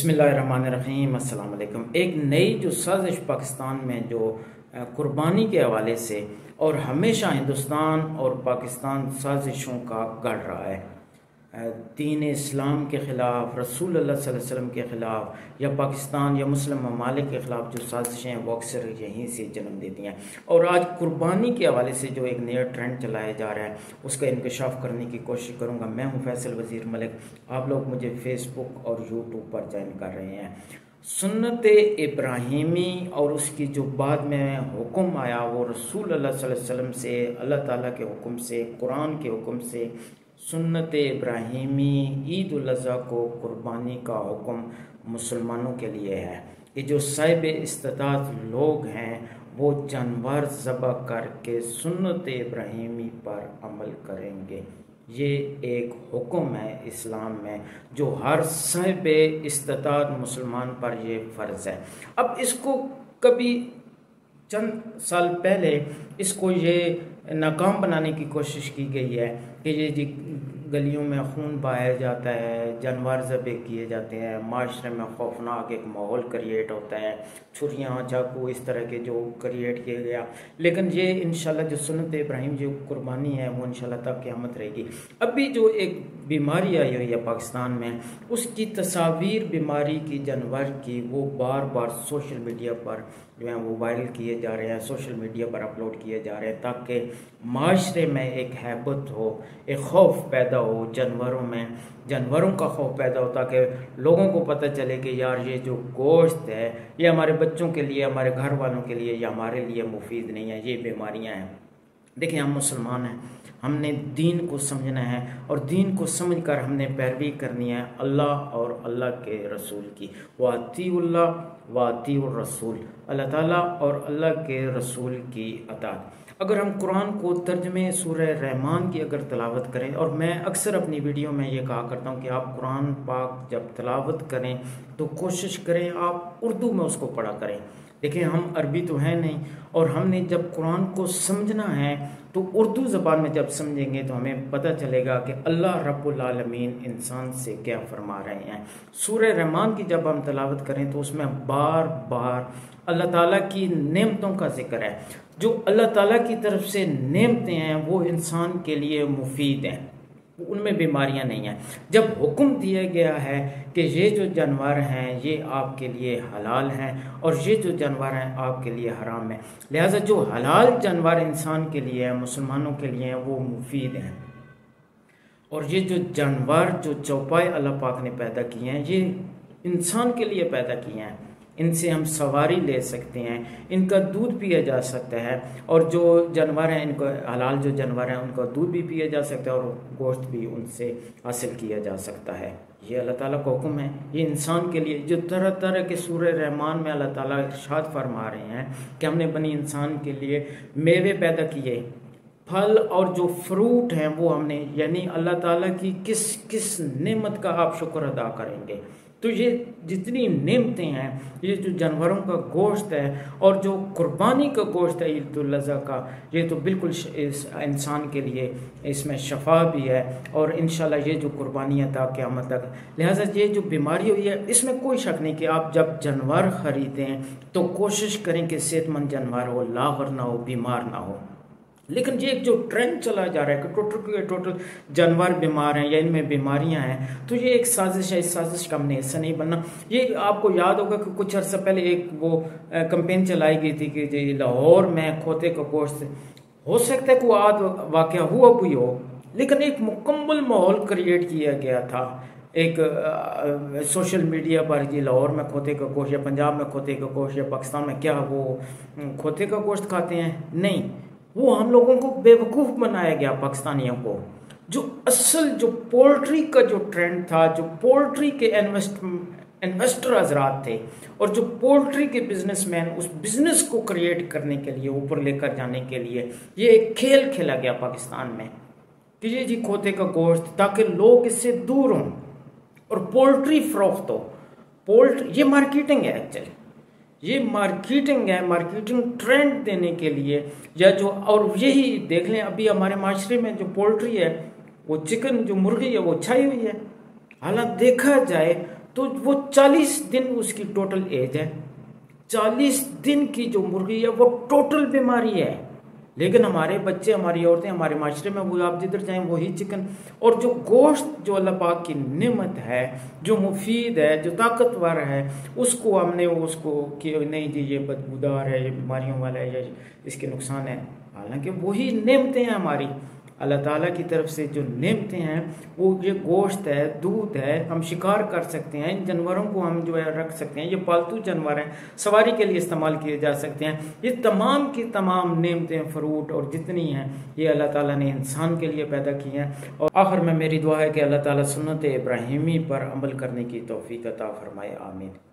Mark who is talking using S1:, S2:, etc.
S1: بسم اللہ الرحمن الرحیم۔ السلام علیکم۔ ایک نئی جو سازش پاکستان میں جو قربانی کے حوالے سے اور ہمیشہ ہندوستان اور پاکستان سازشوں کا گڑ رہا ہے، دین اسلام کے خلاف، رسول اللہ صلی اللہ علیہ وسلم کے خلاف، یا پاکستان یا مسلم ممالک کے خلاف جو سازشیں ہیں وہ اکثر یہیں سے جنم دیتی ہیں۔ اور آج قربانی کے حوالے سے جو ایک نیا ٹرینڈ چلایا جا رہا ہے اس کا انکشاف کرنے کی کوشش کروں گا۔ میں ہوں فیصل وزیر ملک، آپ لوگ مجھے فیس بک اور یوٹیوب پر جوائن کر رہے ہیں۔ سنت ابراہیمی اور اس کی جو بعد میں حکم آیا وہ رسول اللہ صلی اللہ علیہ وسلم سے، اللہ تعالیٰ کے حکم سے، قرآن کے حکم سے، سنت ابراہیمی عید الاضحیٰ کو قربانی کا حکم مسلمانوں کے لیے ہے کہ جو صاحب استطاعت لوگ ہیں وہ جانور ذبح کر کے سنت ابراہیمی پر عمل کریں گے۔ یہ ایک حکم ہے اسلام میں جو ہر صاحب استطاعت مسلمان پر یہ فرض ہے۔ اب اس کو کبھی چند سال پہلے اس کو یہ ناکام بنانے کی کوشش کی گئی ہے کہ یہ گلیوں میں خون بہایا جاتا ہے، جانور ذبح کیے جاتے ہیں، معاشرے میں خوفناک ایک ماحول کریٹ ہوتا ہے، چھریاں چاقو اس طرح کے جو کریٹ کیا گیا۔ لیکن یہ انشاءاللہ جو سنت ابراہیم جو قربانی ہے وہ انشاءاللہ تک قیامت رہے گی۔ ابھی جو ایک بیماری آئی ہوئی ہے پاکستان میں، اس کی تصاویر بیماری کی جانور کی وہ بار بار سوشل میڈیا پر جو ہیں وہ وائرل کیے جا رہے ہیں، سوشل میڈیا پر اپلوڈ کیے جا رہے ہیں تاکہ معاشرے میں ایک ہیبت ہو، ایک خوف پیدا ہو، جانوروں کا خوف پیدا ہو، تاکہ لوگوں کو پتہ چلے کہ یار یہ جو گوشت ہے یہ ہمارے بچوں کے لیے، ہمارے گھر والوں کے لیے یا ہمارے لیے مفید نہیں ہے، یہ بیماریاں ہیں۔ دیکھیں ہم مسلمان ہیں، ہم نے دین کو سمجھنا ہے اور دین کو سمجھ کر ہم نے پیروی کرنی ہے اللہ اور اللہ کے رسول کی۔ وَأَطِیعُوا اللَّهَ وَأَطِیعُوا الرَّسُولَ، اللہ تعالیٰ اور اللہ کے رسول کی اطاعت۔ اگر ہم قرآن کو ترجمے سورہ رحمان کی اگر تلاوت کریں، اور میں اکثر اپنی ویڈیو میں یہ کہا کرتا ہوں کہ آپ قرآن پاک جب تلاوت کریں تو کوشش کریں آپ اردو میں اس کو پڑھا کریں۔ دیکھیں ہم عربی تو ہیں نہیں، اور ہم نے جب قرآن کو سمجھنا ہے تو اردو زبان میں جب سمجھیں گے تو ہمیں پتہ چلے گا کہ اللہ رب العالمین انسان سے کیا فرما رہے ہیں۔ سورہ رحمان کی جب ہم تلاوت کریں تو اس میں بار بار اللہ تعالیٰ کی نعمتوں کا ذکر ہے۔ جو اللہ تعالیٰ کی طرف سے نعمتیں ہیں وہ انسان کے لیے مفید ہیں، ان میں بیماریاں نہیں ہیں۔ جب حکم دیا گیا ہے کہ یہ جو جانور ہیں یہ آپ کے لیے حلال ہیں اور یہ جو جانور ہیں آپ کے لیے حرام ہیں، لہٰذا جو حلال جانور انسان کے لیے ہیں، مسلمانوں کے لیے ہیں، وہ مفید ہیں۔ اور یہ جو جانور جو چوپائے اللہ پاک نے پیدا کیے ہیں یہ انسان کے لیے پیدا کیے ہیں، ان سے ہم سواری لے سکتے ہیں، ان کا دودھ پیا جا سکتا ہے، اور جو جانور ہیں ان کو حلال جو جانور ہیں ان کا دودھ بھی پیا جا سکتا ہے اور گوشت بھی ان سے حاصل کیا جا سکتا ہے۔ یہ اللہ تعالیٰ کا حکم ہے، یہ انسان کے لیے جو طرح طرح کے سورہ رحمان میں اللہ تعالیٰ ارشاد فرما رہے ہیں کہ ہم نے بنی انسان کے لیے میوے پیدا کیے، پھل اور جو فروٹ ہیں وہ ہم نے، یعنی اللہ تعالیٰ کی کس نعمت کا آپ شکر ادا کریں گے۔ تو یہ جتنی نعمتیں ہیں، یہ جو جانوروں کا گوشت ہے اور جو قربانی کا گوشت ہے عید الاضحیٰ کا، یہ تو بالکل اس انسان کے لیے اس میں شفا بھی ہے، اور انشاءاللہ یہ جو قربانی عطا قیامت تک، لہٰذا یہ جو بیماری ہوئی ہے اس میں کوئی شک نہیں کہ آپ جب جانور خریدیں تو کوشش کریں کہ صحت مند جانور ہو، لاغر نہ ہو، بیمار نہ ہو۔ لیکن یہ ایک جو ٹرینڈ چلا جا رہا ہے کہ ٹوٹل جانور بیمار ہیں یا ان میں بیماریاں ہیں، تو یہ ایک سازش ہے، اس سازش کا ہم نے حصہ نہیں بننا۔ یہ آپ کو یاد ہوگا کہ کچھ عرصہ پہلے ایک وہ کمپین چلائی گئی تھی کہ جی لاہور میں کھوتے کا گوشت، ہو سکتا ہے کوئی آد واقعہ ہوا بھی ہو، لیکن ایک مکمل ماحول کریٹ کیا گیا تھا ایک سوشل میڈیا پر، جی لاہور میں کھوتے کا گوشت یا پنجاب میں کھوتے کا گوشت یا پاکستان میں کیا وہ کھوتے کا گوشت کھاتے ہیں؟ نہیں، وہ ہم لوگوں کو بے وقوف بنایا گیا پاکستانیوں کو۔ جو اصل جو پولٹری کا جو ٹرینڈ تھا، جو پولٹری کے انویسٹر حضرات تھے اور جو پولٹری کے بزنس مین اس بزنس کو کریٹ کرنے کے لیے، اوپر لے کر جانے کے لیے یہ ایک کھیل کھیلا گیا پاکستان میں کہ یہ جی کھوتے کا گوشت، تاکہ لوگ اس سے دور ہوں اور پولٹری فروخت ہو۔ یہ مارکیٹنگ ہے، ایکچولی یہ مارکیٹنگ ہے، مارکیٹنگ ٹرینڈ دینے کے لیے، یا جو اور یہی دیکھ لیں ابھی ہمارے معاشرے میں جو پولٹری ہے، وہ چکن جو مرغی ہے وہ چھائی ہوئی ہے۔ حالانکہ دیکھا جائے تو وہ 40 دن اس کی ٹوٹل ایج ہے، 40 دن کی جو مرغی ہے وہ ٹوٹل بیماری ہے۔ لیکن ہمارے بچے، ہماری عورتیں، ہمارے معاشرے میں وہ آپ جدھر جائیں وہی چکن اور جو گوشت جو اللہ پاک کی نعمت ہے، جو مفید ہے، جو طاقتور ہے، اس کو ہم نے اس کو کہ نہیں جی یہ بدبودار ہے، یہ بیماریوں والا ہے، یا اس کے نقصان ہے۔ حالانکہ وہی نعمتیں ہیں ہماری، اللہ تعالیٰ کی طرف سے جو نعمتیں ہیں وہ یہ گوشت ہے، دودھ ہے، ہم شکار کر سکتے ہیں، ان جانوروں کو ہم جو ہے رکھ سکتے ہیں، یہ پالتو جانور ہیں، سواری کے لیے استعمال کیے جا سکتے ہیں۔ یہ تمام کی تمام نعمتیں، فروٹ اور جتنی ہیں، یہ اللہ تعالیٰ نے انسان کے لیے پیدا کی ہیں۔ اور آخر میں میری دعا ہے کہ اللہ تعالیٰ سنت ابراہیمی پر عمل کرنے کی توفیق عطا فرمائے، آمین۔